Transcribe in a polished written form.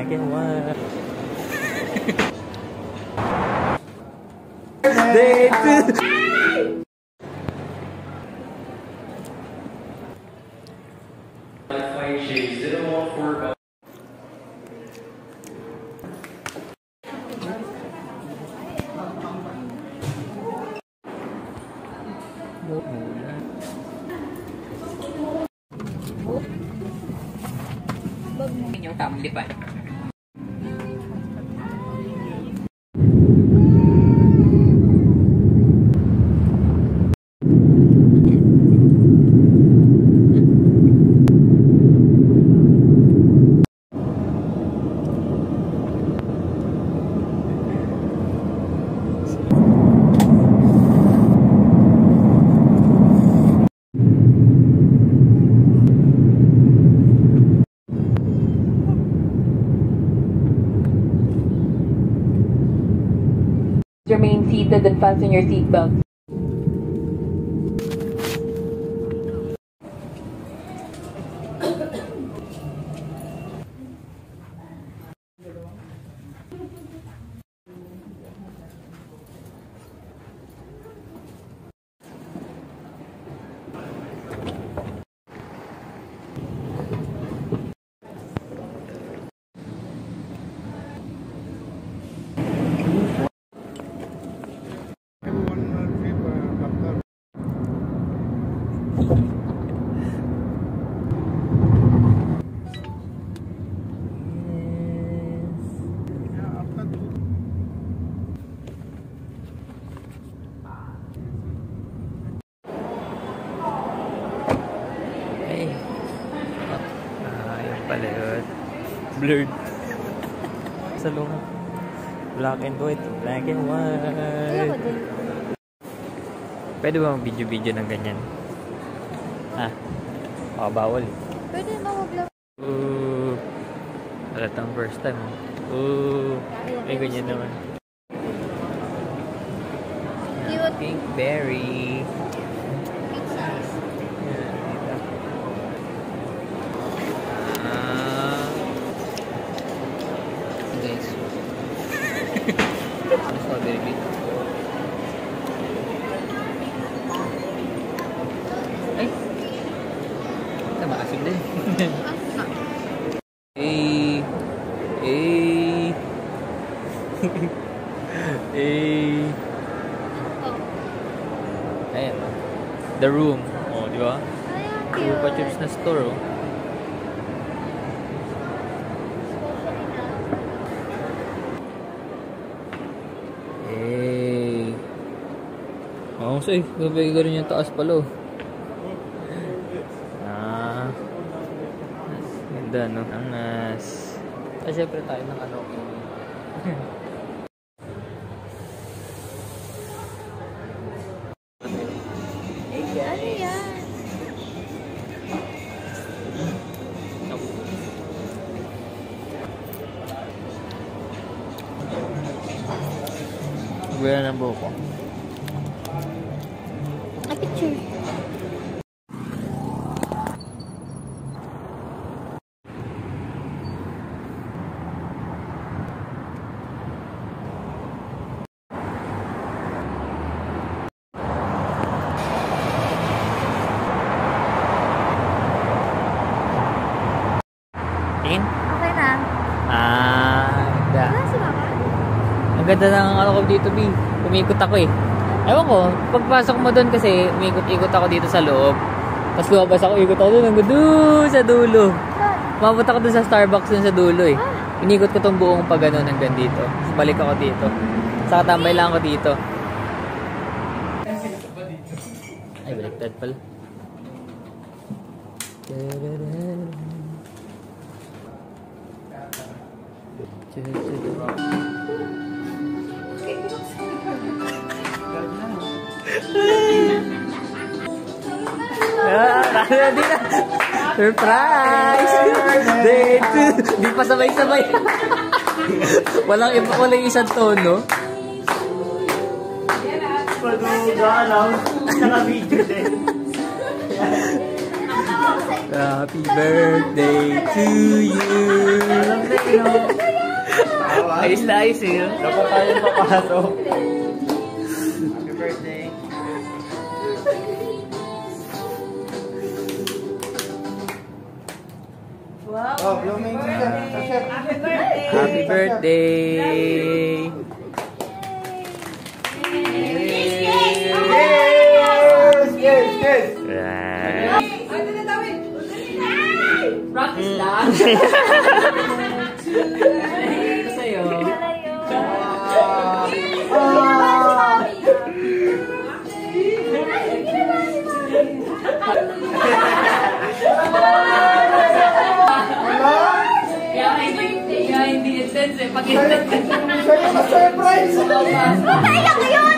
black and white. Day 2. Yung tama, di ba? Remain seated and fasten your seatbelt. Pala yun. Blurred. Sa loob. Black and white. Black and white. Pwede ba mag-video-video ng ganyan? Ah. Baka bawal eh. Pwede mag-vlog. Halatang first time. Ay, ganyan naman. Cute. Pink berry. Ay! Ito, maasim din. Ayan. The room. Oh, di ba? Chupa Chups na store, oh. Oo, so gabay ka rin yung taas pala, oh. Ganda, no? Angas. Siyempre tayo ng ano. Ano yan? Guya ng buhok ko. A picture. Tingin? Okay na. Ganda. Wala si Mama? Ang ganda ng ano ko dito, B. Umikot ako eh. Ewan ko, pagpasok mo doon kasi, umikot-ikot ako dito sa loob. Tapos lumabas ako, ikot ako doon, hanggang doon sa dulo. Mabot ako doon sa Starbucks doon sa dulo eh. Inikot ko tong buong pag ano hanggang dito. Tapos balik ako dito. Saka tambay lang ako dito. Ay, baliktad pala. Ready na. Surprise! Day 2. Di pa sabay-sabay. Walang isang tono. Paduga lang. Naka-video din. Happy birthday to you. Ayos na ayos eh. Dapat tayo papasok. Happy birthday. Wow. Oh, blooming siya. Happy birthday. Happy birthday. Yes, yes. Right. Ay, tinatawid. Practice lang. Ito sa'yo. Kaya hindi intense eh. Pag intense. Sa'yo na surprise! Naiyak yun!